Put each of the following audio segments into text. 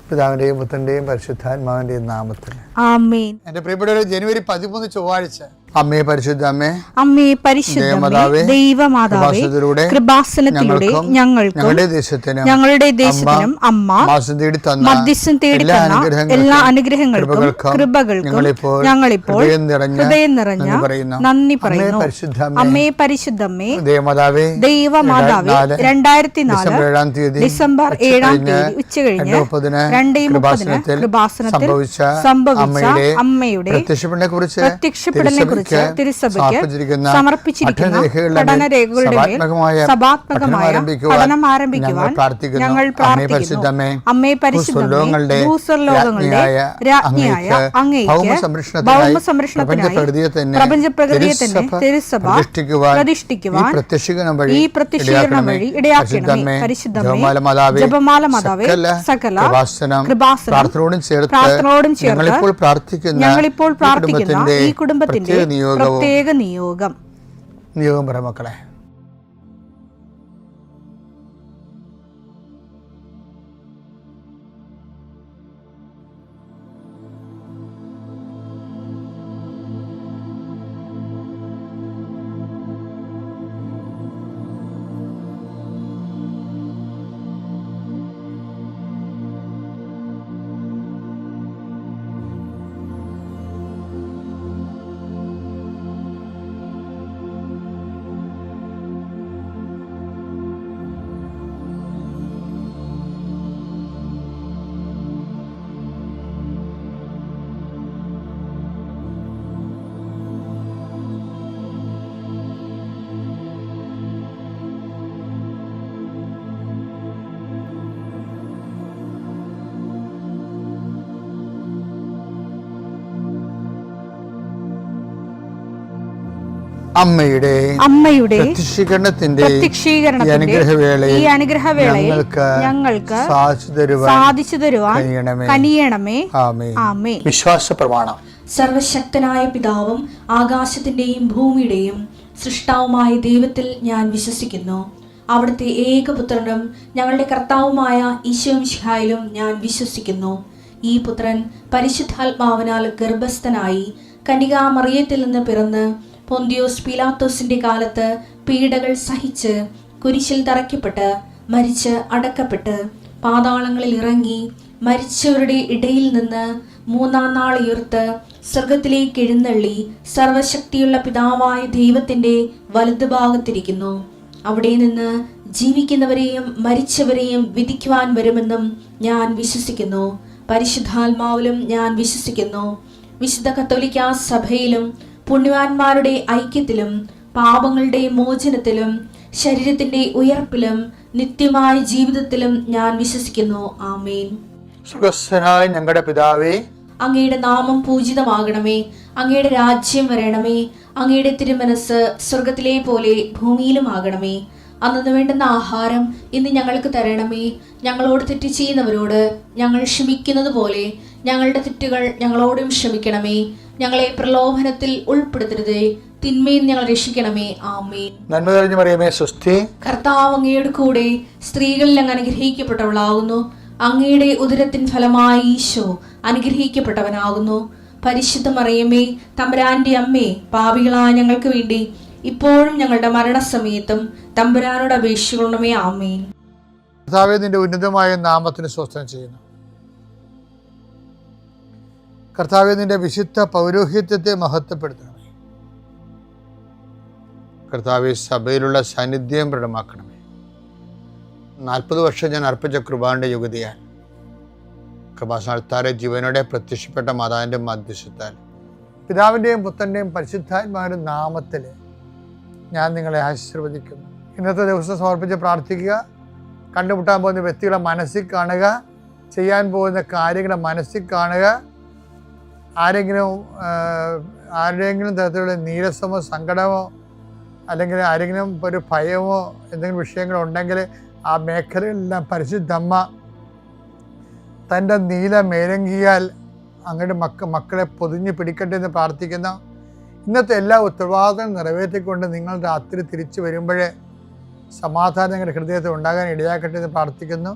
പിതാവിന്റെയും പുത്രന്റെയും പരിശുദ്ധാത്മാവിന്റെയും നാമത്തിൽ ആമേൻ. എന്റെ പ്രിയപ്പെട്ടവരെ, ജനുവരി 13 ചൊവ്വാഴ്ച, അമ്മേ പരിശുദ്ധ അമ്മേ, അമ്മേ പരിശുദ്ധമേ, ദൈവമാതാവേ, കൃപാസനത്തിലൂടെ ഞങ്ങളുടെ ദേശത്തിനും അമ്മ മധ്യസ്ഥം തേടി തന്ന എല്ലാ അനുഗ്രഹങ്ങൾക്കും കൃപകൾക്കും ഞങ്ങളിപ്പോൾ ഹൃദയം നിറഞ്ഞ നന്ദി പറയുന്നു. അമ്മേ പരിശുദ്ധമേ, ദൈവമാതാവേ, 2004 ഡിസംബർ 7 ഉച്ചകഴിഞ്ഞ് 2:30 കൃപാസനത്തിൽ സംഭവിച്ച അമ്മയുടെ പ്രത്യക്ഷപ്പെടലിനെ കുറിച്ച് തിരുസഭയ്ക്ക് സമർപ്പിച്ചിരിക്കുന്ന പഠനരേഖകളുടെ മേൽ സഭാത്മകമായ പഠനം ആരംഭിക്കുവാൻ ഞങ്ങൾ പ്രാർത്ഥിക്കുന്നു. അമ്മേ പരിശുദ്ധമേ, ഭൂസ്വർലോകങ്ങളുടെ രാജ്ഞിയായ അങ്ങേയ്ക്ക് ഭൗമസംരക്ഷണത്തിനായി പ്രപഞ്ചപ്രകൃതിയെ തന്നെ തിരുസഭ പ്രതിഷ്ഠിക്കുവാൻ ഈ പ്രത്യക്ഷീകരണം വഴി ഇടയാക്കണമേ. പരിശുദ്ധമേ, ജപമാല മാതാവേ, സകല കൃപാസനം പ്രാർത്ഥനയോടും ചേർത്ത് ഞങ്ങളിപ്പോൾ പ്രാർത്ഥിക്കുന്ന ഈ കുടുംബത്തിന്റെ പ്രത്യേക നിയോഗം പറ മക്കളെ. അമ്മയുടെ പ്രത്യക്ഷീകരണത്തിന്റെ ഈ അനുഗ്രഹവേളയിൽ ഞങ്ങൾക്ക് സാധിച്ചു തരുവാൻ കനിയണമേ. ആമേൻ. വിശ്വാസ പ്രമാണം. സർവശക്തനായ പിതാവും ആകാശത്തിന്റെയും ഭൂമിയുടെയും സൃഷ്ടാവുമായ ദൈവത്തിൽ ഞാൻ വിശ്വസിക്കുന്നു. അവിടുത്തെ ഏകപുത്രനും ഞങ്ങളുടെ കർത്താവുമായ ഈശോമിശിഹായിലും ഞാൻ വിശ്വസിക്കുന്നു. ഈ പുത്രൻ പരിശുദ്ധാത്മാവിനാൽ ഗർഭസ്ഥനായി കന്യകാമറിയത്തിൽ നിന്ന് പിറന്ന് പൊന്തിയോസ് പീലാത്തോസിന്റെ കാലത്ത് പീഡകൾ സഹിച്ച് കുരിശിൽ തറയ്ക്കപ്പെട്ട് മരിച്ച് അടക്കപ്പെട്ട് പാതാളങ്ങളിൽ ഇറങ്ങി മരിച്ചവരുടെ ഇടയിൽ നിന്ന് 3-ാം നാൾ ഉയർത്ത് സ്വർഗത്തിലേക്ക് എഴുന്നള്ളി സർവശക്തിയുള്ള പിതാവായ ദൈവത്തിന്റെ വലതുഭാഗത്തിരിക്കുന്നു. അവിടെ നിന്ന് ജീവിക്കുന്നവരെയും മരിച്ചവരെയും വിധിക്കുവാൻ വരുമെന്നും ഞാൻ വിശ്വസിക്കുന്നു. പരിശുദ്ധാത്മാവിലും ഞാൻ വിശ്വസിക്കുന്നു. വിശുദ്ധ കത്തോലിക്കാ സഭയിലും പുണ്യവാന്മാരുടെ ഐക്യത്തിലും പാപങ്ങളുടെ മോചനത്തിലും ശരീരത്തിന്റെ ഉയർപ്പിലും നിത്യമായ ജീവിതത്തിലും ഞാൻ വിശ്വസിക്കുന്നു. ആമേൻ. സ്വർഗ്ഗസ്ഥനായ ഞങ്ങളുടെ പിതാവേ, അങ്ങയുടെ നാമം പൂജിതമാകണമേ. അങ്ങയുടെ രാജ്യം വരണമേ. അങ്ങയുടെ തിരുമനസ് സ്വർഗത്തിലെ പോലെ ഭൂമിയിലും ആകണമേ. അന്നു വേണ്ടുന്ന ആഹാരം ഇന്ന് ഞങ്ങൾക്ക് തരണമേ. ഞങ്ങളോട് തെറ്റ് ചെയ്യുന്നവരോട് ഞങ്ങൾ ക്ഷമിക്കുന്നത് പോലെ ഞങ്ങളുടെ തെറ്റുകൾ ഞങ്ങളോടും ക്ഷമിക്കണമേ. ഞങ്ങളെ പ്രലോഭനത്തിൽ ഉൾപ്പെടുത്തരുതേ, തിന്മയിൽ ഞങ്ങൾ രക്ഷിക്കണമേ. ആമേൻ. നന്മ നിറഞ്ഞ മറിയമേ, സ്വസ്തി. കർത്താവ് അങ്ങയുടെ കൂടെ സ്ത്രീകളിൽ അങ്ങ് അനുഗ്രഹിക്കപ്പെട്ടവളാകുന്നു. അങ്ങയുടെ ഉദരത്തിൻ ഫലമായി ഈശോ അനുഗ്രഹിക്കപ്പെട്ടവനാകുന്നു. പരിശുദ്ധ മറിയമേ, തമ്പുരാന്റെ അമ്മേ, പാപികളായ ഞങ്ങൾക്ക് വേണ്ടി ഇപ്പോഴും ഞങ്ങളുടെ മരണസമയത്തും തമ്പുരാനോട് അപേക്ഷിക്കണമേ. ആമേൻ. കർത്താവേ, നിന്റെ ഉന്നതമായ നാമത്തിന് സ്വസ്ഥം ചെയ്യുന്നു. കർത്താവേ, നിന്റെ വിശുദ്ധ പൗരോഹിത്യത്തെ മഹത്വപ്പെടുത്തണമേ. കർത്താവേ, സഭയിലുള്ള സാന്നിധ്യം പ്രകടമാക്കണമേ. 40 വർഷം ഞാൻ അർപ്പിച്ച കൃപാന്റെ യുഗതിയാൽ കൃപാസനത്താരെ ജീവനോടെ പ്രത്യക്ഷപ്പെട്ട മാതാവിൻ്റെ മധ്യസ്ഥത്താൽ പിതാവിൻ്റെയും പുത്രൻ്റെയും പരിശുദ്ധാത്മാവിൻ്റെ നാമത്തിൽ ഞാൻ നിങ്ങളെ ആശീർവദിക്കുന്നു. ഇന്നത്തെ ദിവസം സമർപ്പിച്ച് പ്രാർത്ഥിക്കുക. കണ്ടുമുട്ടാൻ പോകുന്ന വ്യക്തികളെ മനസ്സിൽ കാണുക. ചെയ്യാൻ പോകുന്ന കാര്യങ്ങളെ മനസ്സിൽ കാണുക. ആരുടെയെങ്കിലും തരത്തിലുള്ള നീരസമോ സങ്കടമോ അല്ലെങ്കിൽ ആരെങ്കിലും ഒരു ഭയമോ എന്തെങ്കിലും വിഷയങ്ങളുണ്ടെങ്കിൽ ആ മേഖലകളിലെല്ലാം പരിശുദ്ധമ്മ തൻ്റെ നീല മേലങ്കിയാൽ അങ്ങയുടെ മക്കളെ പൊതിഞ്ഞ് പിടിക്കട്ടെ എന്ന് പ്രാർത്ഥിക്കുന്ന ഇന്നത്തെ എല്ലാ ഉത്തരവാദിത്തങ്ങളും നിറവേറ്റിക്കൊണ്ട് നിങ്ങൾ രാത്രി തിരിച്ചു വരുമ്പോഴേ സമാധാനം നിങ്ങളുടെ ഹൃദയത്തിൽ ഉണ്ടാകാൻ ഇടയാക്കട്ടെ എന്ന് പ്രാർത്ഥിക്കുന്നു.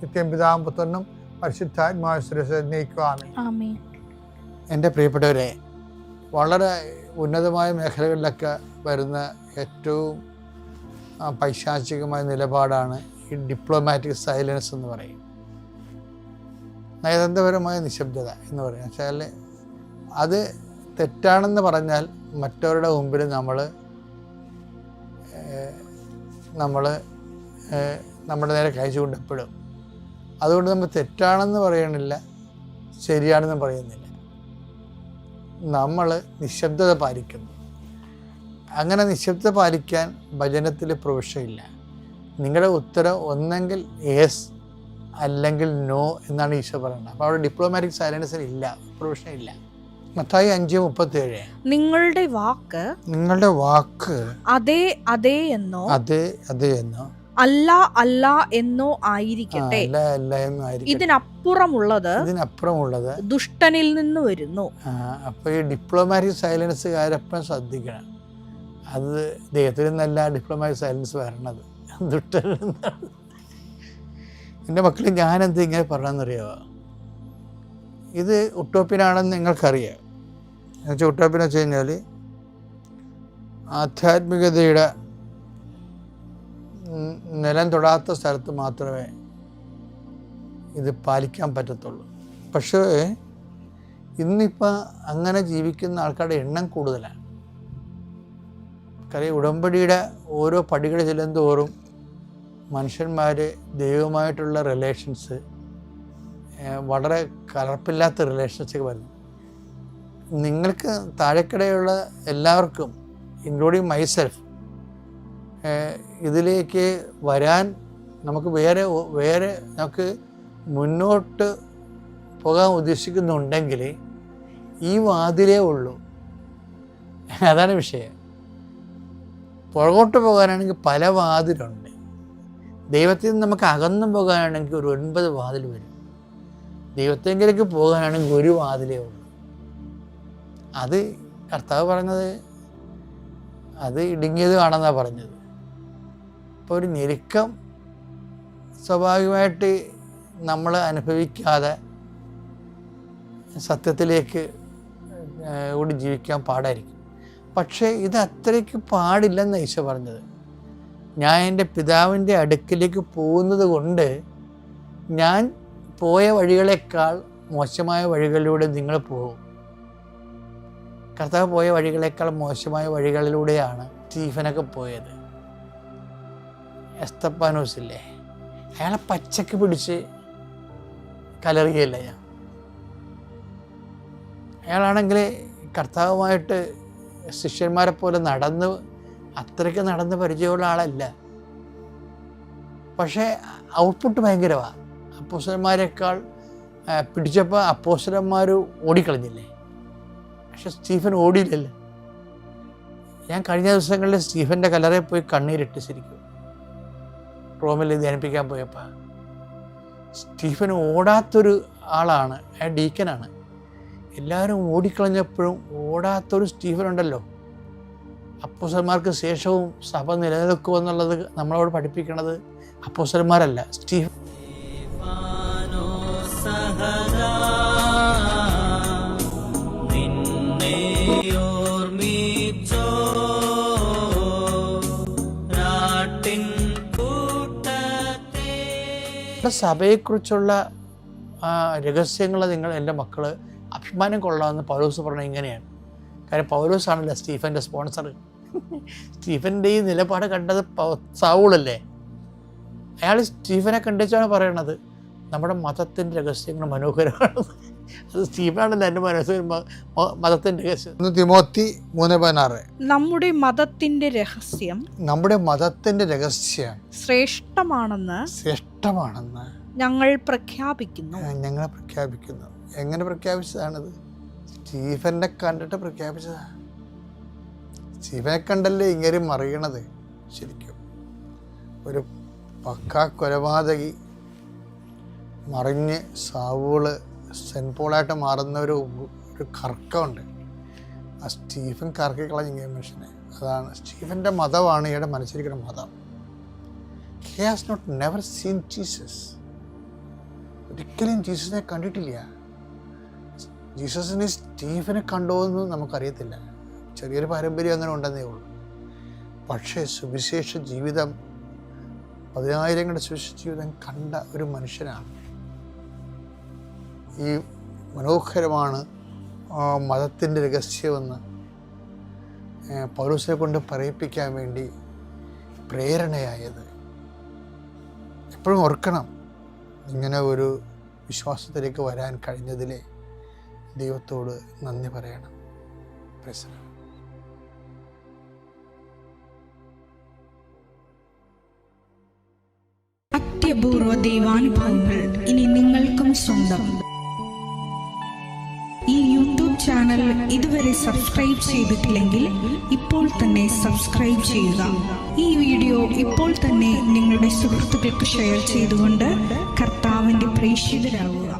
നിത്യം പിതാവും പുത്രനും പരിശുദ്ധാത്മാവിനെ നയിക്കുവാമേ. ആമേൻ. എൻ്റെ പ്രിയപ്പെട്ടവരെ, വളരെ ഉന്നതമായ മേഖലകളിലൊക്കെ വരുന്ന ഏറ്റവും പൈശാചികമായ നിലപാടാണ് ഈ ഡിപ്ലോമാറ്റിക് സൈലൻസ് എന്ന് പറയും. നയതന്ത്രപരമായ നിശബ്ദത എന്ന് പറയും. വെച്ചാൽ അത് തെറ്റാണെന്ന് പറഞ്ഞാൽ മറ്റവരുടെ മുമ്പിൽ നമ്മുടെ നേരെ കൈ ചൂണ്ടപ്പെടും. അതുകൊണ്ട് നമ്മൾ തെറ്റാണെന്ന് പറയണില്ല, ശരിയാണെന്ന് പറയുന്നില്ല. നമ്മൾ നിശബ്ദത പാലിക്കുന്നു. അങ്ങനെ നിശബ്ദത പാലിക്കാൻ ഭജനത്തിൽ പ്രൊവിഷനില്ല. നിങ്ങളുടെ ഉത്തരം ഒന്നെങ്കിൽ യെസ് അല്ലെങ്കിൽ നോ എന്നാണ് ഈശോ പറയുന്നത്. അപ്പോൾ അവിടെ ഡിപ്ലോമാറ്റിക് സൈലൻസിന് ഇല്ല, പ്രൊവിഷൻ ഇല്ല. മത്തായി 5:37 നിങ്ങളുടെ വാക്ക് അതെ അതെ എന്നോ അല്ല അല്ല എന്നോ ആയിരിക്കട്ടെ, ഇതിനപ്പുറമുള്ളത് ദുഷ്ടനിൽ നിന്ന് വരുന്നു. അപ്പോൾ ഈ ഡിപ്ലോമാറ്റിക് സൈലൻസുകാരപ്പം ശ്രദ്ധിക്കണം. അത് ദൈവത്തിൽ നിന്നല്ല ഡിപ്ലോമാറ്റിക് സൈലൻസ് വരണത്, ദുഷ്ടനിൽ നിന്നാണ്. എൻ്റെ മക്കൾ, ഞാനെന്ത് ഇങ്ങനെ പറഞ്ഞെന്നറിയാമോ? ഇത് ഉട്ടോപ്യനാണെന്ന് നിങ്ങൾക്കറിയാം. എന്നുവെച്ചാൽ ഉട്ടോപ്യൻ വെച്ച് കഴിഞ്ഞാൽ ആധ്യാത്മികതയുടെ നിലം തൊടാത്ത സ്ഥലത്ത് മാത്രമേ ഇത് പാലിക്കാൻ പറ്റത്തുള്ളൂ. പക്ഷേ ഇന്നിപ്പോൾ അങ്ങനെ ജീവിക്കുന്ന ആൾക്കാരുടെ എണ്ണം കൂടുതലാണ്. കാര്യം ഉടമ്പടിയുടെ ഓരോ പടികൾ ചെല്ലുന്തോറും മനുഷ്യന്മാർ ദൈവവുമായിട്ടുള്ള റിലേഷൻസ് വളരെ കലർപ്പില്ലാത്ത റിലേഷൻസൊക്കെ വരുന്നു. നിങ്ങൾക്ക് താഴെക്കിടയുള്ള എല്ലാവർക്കും, ഇൻക്ലൂഡിങ് മൈസെൽഫ്, ഇതിലേക്ക് വരാൻ നമുക്ക് വേറെ നമുക്ക് മുന്നോട്ട് പോകാൻ ഉദ്ദേശിക്കുന്നുണ്ടെങ്കിൽ ഈ വാതിലേ ഉള്ളൂ. അതാണ് വിഷയം. പുറകോട്ട് പോകാനാണെങ്കിൽ പല വാതിലുണ്ട്. ദൈവത്തിൽ നിന്ന് നമുക്ക് അകന്നു പോകാനാണെങ്കിൽ ഒരു 9 വാതിൽ വരും. ദൈവത്തെങ്കിലേക്ക് പോകാനാണെങ്കിൽ ഒരു വാതിലേ ഉള്ളൂ. അത് കർത്താവ് പറഞ്ഞത് അത് ഇടുങ്ങിയത് കാണുന്നതാണ് പറഞ്ഞത്. അപ്പോൾ ഒരു ഞെരുക്കം സ്വാഭാവികമായിട്ട് നമ്മൾ അനുഭവിക്കാതെ സത്യത്തിലേക്ക് കൂടി ജീവിക്കാൻ പാടായിരിക്കും. പക്ഷേ ഇത് അത്രയ്ക്ക് പാടില്ലെന്ന് ഈശോ പറഞ്ഞത്. ഞാൻ എൻ്റെ പിതാവിൻ്റെ അടുക്കിലേക്ക് പോകുന്നത് കൊണ്ട് ഞാൻ പോയ വഴികളേക്കാൾ മോശമായ വഴികളിലൂടെ നിങ്ങൾ പോകും. കർത്താവ് പോയ വഴികളേക്കാൾ മോശമായ വഴികളിലൂടെയാണ് സ്റ്റീഫനൊക്കെ പോയത്. എസ്തപ്പാനോസില്ലേ, അയാളെ പച്ചക്ക് പിടിച്ച് കലറിയല്ല ഞാൻ. അയാളാണെങ്കിൽ കർത്താവുമായിട്ട് ശിഷ്യന്മാരെ പോലെ അത്രയ്ക്ക് നടന്ന് പരിചയമുള്ള ആളല്ല. പക്ഷേ ഔട്ട്പുട്ട് ഭയങ്കരമാണ്. അപ്പോസ്തലന്മാരെക്കാൾ പിടിച്ചപ്പോൾ അപ്പോസ്തലന്മാർ ഓടിക്കളഞ്ഞില്ലേ, പക്ഷെ സ്റ്റീഫൻ ഓടിയില്ലല്ലോ. ഞാൻ കഴിഞ്ഞ ദിവസങ്ങളിൽ സ്റ്റീഫൻ്റെ കല്ലറയിൽ പോയി കണ്ണീരിട്ട് ശരിക്കും റോമിൽ ധ്യാനിപ്പിക്കാൻ പോയപ്പോൾ. സ്റ്റീഫൻ ഓടാത്തൊരു ആളാണ്, അയാൾ ഡീക്കനാണ്. എല്ലാവരും ഓടിക്കളഞ്ഞപ്പോഴും ഓടാത്തൊരു സ്റ്റീഫൻ ഉണ്ടല്ലോ. അപ്പോസ്തലന്മാർക്ക് ശേഷവും സഭ നിലനിൽക്കുമെന്നുള്ളത് നമ്മളോട് പഠിപ്പിക്കണത് അപ്പോസ്തലന്മാരല്ല, സ്റ്റീഫൻ. സഭയെക്കുറിച്ചുള്ള രഹസ്യങ്ങൾ നിങ്ങൾ എൻ്റെ മക്കൾ അഭിമാനം കൊള്ളാമെന്ന് പൗലോസ് പറഞ്ഞത് ഇങ്ങനെയാണ്. കാര്യം പൗലോസാണല്ലോ സ്റ്റീഫൻ്റെ സ്പോൺസർ. സ്റ്റീഫൻ്റെ ഈ നിലപാട് കണ്ടത് സൗളല്ലേ. അയാൾ സ്റ്റീഫനെ കണ്ടിച്ചാണ് പറയണത് നമ്മുടെ മതത്തിൻ്റെ രഹസ്യങ്ങൾ മനോഹരമാണ്. അത് സ്റ്റീഫനാണല്ലോ എൻ്റെ മതത്തിൻ്റെ രഹസ്യം. തിമോത്തി 3:16 നമ്മുടെ മതത്തിൻ്റെ രഹസ്യം ശ്രേഷ്ഠമാണെന്ന് ഞങ്ങൾ പ്രഖ്യാപിക്കുന്നു. എങ്ങനെ പ്രഖ്യാപിച്ചതാണത്? സ്റ്റീഫനെ കണ്ടിട്ട് പ്രഖ്യാപിച്ചതാണ്. സ്റ്റീഫനെ കണ്ടല്ലേ ഇങ്ങനെ മറിയണത്. ശരിക്കും ഒരു പക്കാ കൊലപാതകി മറിഞ്ഞ് സാവൂള് സെൻറ്റ് പോളായിട്ട് മാറുന്ന ഒരു കറക്കമുണ്ട്. ആ സ്റ്റീഫൻ കറക്കി കളഞ്ഞ മനുഷ്യനെ. അതാണ് സ്റ്റീഫൻ്റെ മതമാണ് ഇയാളുടെ മനസ്സിലിരിക്കുന്ന മതം. He has not never seen Jesus. ഒരിക്കലും ജീസസിനെ കണ്ടിട്ടില്ല. ജീസസിനെ സ്റ്റീഫനെ കണ്ടോ എന്ന് നമുക്കറിയത്തില്ല. ചെറിയൊരു പാരമ്പര്യം അങ്ങനെ ഉണ്ടെന്നേ ഉള്ളൂ. പക്ഷേ സുവിശേഷ ജീവിതം, 10,000ങ്ങളുടെ സുവിശേഷ ജീവിതം കണ്ട ഒരു മനുഷ്യനാണ്. ഈ മനോഹരമാണ് മതത്തിൻ്റെ രഹസ്യമെന്ന് പൗലോസിനെ കൊണ്ട് പറയിപ്പിക്കാൻ വേണ്ടി പ്രേരണയായത്. എപ്പോഴും ഓർക്കണം, ഇങ്ങനെ ഒരു വിശ്വാസത്തിലേക്ക് വരാൻ കഴിഞ്ഞതിലെ ദൈവത്തോട് നന്ദി പറയണം. അത്യപൂർവ ദൈവാനുഭവങ്ങൾ ഇനി നിങ്ങൾക്കും സ്വന്തം. ഈ യൂട്യൂബ് ചാനൽ ഇതുവരെ സബ്സ്ക്രൈബ് ചെയ്തിട്ടില്ലെങ്കിൽ ഇപ്പോൾ തന്നെ സബ്സ്ക്രൈബ് ചെയ്യുക. ഈ വീഡിയോ ഇപ്പോൾ തന്നെ നിങ്ങളുടെ സുഹൃത്തുക്കൾക്ക് ഷെയർ ചെയ്തുകൊണ്ട് കർത്താവിൻ്റെ പ്രേക്ഷിതരാകുക.